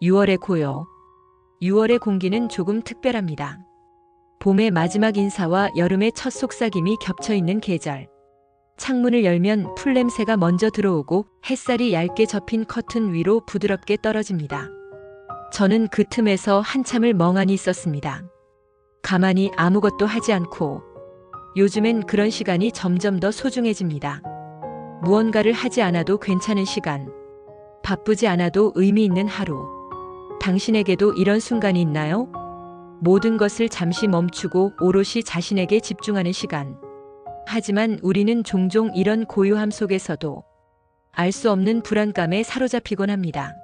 6월의 고요. 6월의 공기는 조금 특별합니다. 봄의 마지막 인사와 여름의 첫 속삭임이 겹쳐 있는 계절. 창문을 열면 풀냄새가 먼저 들어오고 햇살이 얇게 접힌 커튼 위로 부드럽게 떨어집니다. 저는 그 틈에서 한참을 멍하니 있었습니다. 가만히 아무것도 하지 않고. 요즘엔 그런 시간이 점점 더 소중해집니다. 무언가를 하지 않아도 괜찮은 시간. 바쁘지 않아도 의미 있는 하루. 당신에게도 이런 순간이 있나요? 모든 것을 잠시 멈추고 오롯이 자신에게 집중하는 시간. 하지만 우리는 종종 이런 고요함 속에서도 알 수 없는 불안감에 사로잡히곤 합니다.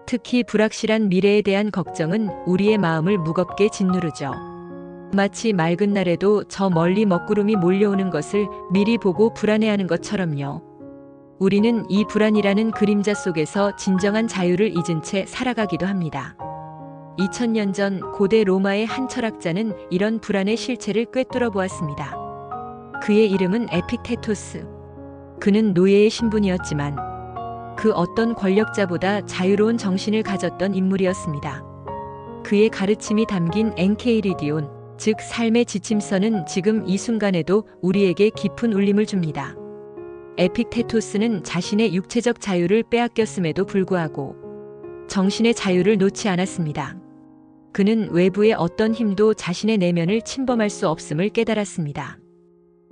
특히 불확실한 미래에 대한 걱정은 우리의 마음을 무겁게 짓누르죠. 마치 맑은 날에도 저 멀리 먹구름이 몰려오는 것을 미리 보고 불안해하는 것처럼요. 우리는 이 불안이라는 그림자 속에서 진정한 자유를 잊은 채 살아가기도 합니다. 2000년 전 고대 로마의 한 철학자는 이런 불안의 실체를 꿰뚫어 보았습니다. 그의 이름은 에픽테토스. 그는 노예의 신분이었지만 그 어떤 권력자보다 자유로운 정신을 가졌던 인물이었습니다. 그의 가르침이 담긴 엔케이리디온, 즉 삶의 지침서는 지금 이 순간에도 우리에게 깊은 울림을 줍니다. 에픽테토스는 자신의 육체적 자유를 빼앗겼음에도 불구하고 정신의 자유를 놓지 않았습니다. 그는 외부의 어떤 힘도 자신의 내면을 침범할 수 없음을 깨달았습니다.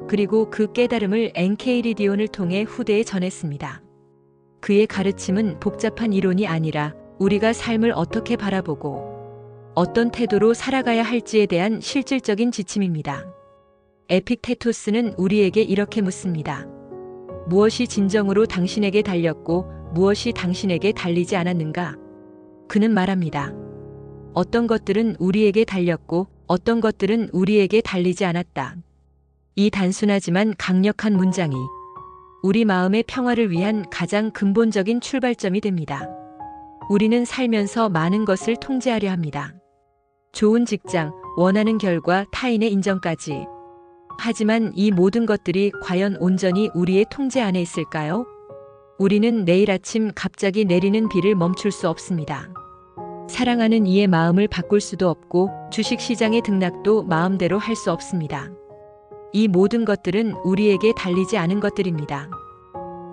그리고 그 깨달음을 엔케이리디온을 통해 후대에 전했습니다. 그의 가르침은 복잡한 이론이 아니라 우리가 삶을 어떻게 바라보고 어떤 태도로 살아가야 할지에 대한 실질적인 지침입니다. 에픽테토스는 우리에게 이렇게 묻습니다. 무엇이 진정으로 당신에게 달렸고 무엇이 당신에게 달리지 않았는가? 그는 말합니다. 어떤 것들은 우리에게 달렸고 어떤 것들은 우리에게 달리지 않았다. 이 단순하지만 강력한 문장이 우리 마음의 평화를 위한 가장 근본적인 출발점이 됩니다. 우리는 살면서 많은 것을 통제하려 합니다. 좋은 직장, 원하는 결과, 타인의 인정까지. 하지만 이 모든 것들이 과연 온전히 우리의 통제 안에 있을까요? 우리는 내일 아침 갑자기 내리는 비를 멈출 수 없습니다. 사랑하는 이의 마음을 바꿀 수도 없고 주식시장의 등락도 마음대로 할 수 없습니다. 이 모든 것들은 우리에게 달리지 않은 것들입니다.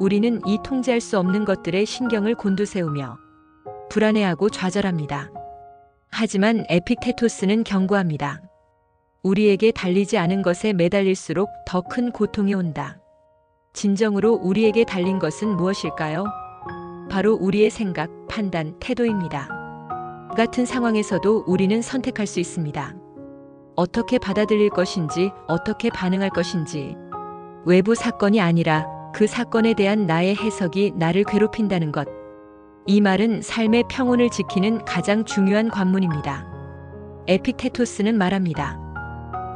우리는 이 통제할 수 없는 것들에 신경을 곤두세우며 불안해하고 좌절합니다. 하지만 에픽테토스는 경고합니다. 우리에게 달리지 않은 것에 매달릴수록 더 큰 고통이 온다. 진정으로 우리에게 달린 것은 무엇일까요? 바로 우리의 생각, 판단, 태도입니다. 같은 상황에서도 우리는 선택할 수 있습니다. 어떻게 받아들일 것인지, 어떻게 반응할 것인지. 외부 사건이 아니라 그 사건에 대한 나의 해석이 나를 괴롭힌다는 것. 이 말은 삶의 평온을 지키는 가장 중요한 관문입니다. 에픽테토스는 말합니다.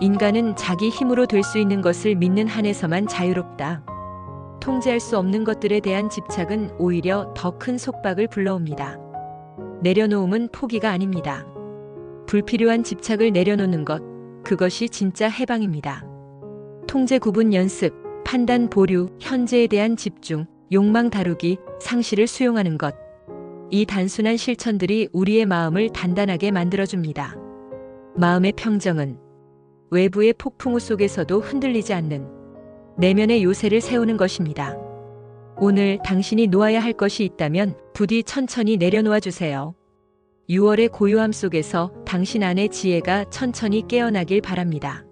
인간은 자기 힘으로 될 수 있는 것을 믿는 한에서만 자유롭다. 통제할 수 없는 것들에 대한 집착은 오히려 더 큰 속박을 불러옵니다. 내려놓음은 포기가 아닙니다. 불필요한 집착을 내려놓는 것, 그것이 진짜 해방입니다. 통제 구분 연습, 판단 보류, 현재에 대한 집중, 욕망 다루기, 상실을 수용하는 것. 이 단순한 실천들이 우리의 마음을 단단하게 만들어줍니다. 마음의 평정은 외부의 폭풍우 속에서도 흔들리지 않는 내면의 요새를 세우는 것입니다. 오늘 당신이 놓아야 할 것이 있다면 부디 천천히 내려놓아 주세요. 6월의 고요함 속에서 당신 안의 지혜가 천천히 깨어나길 바랍니다.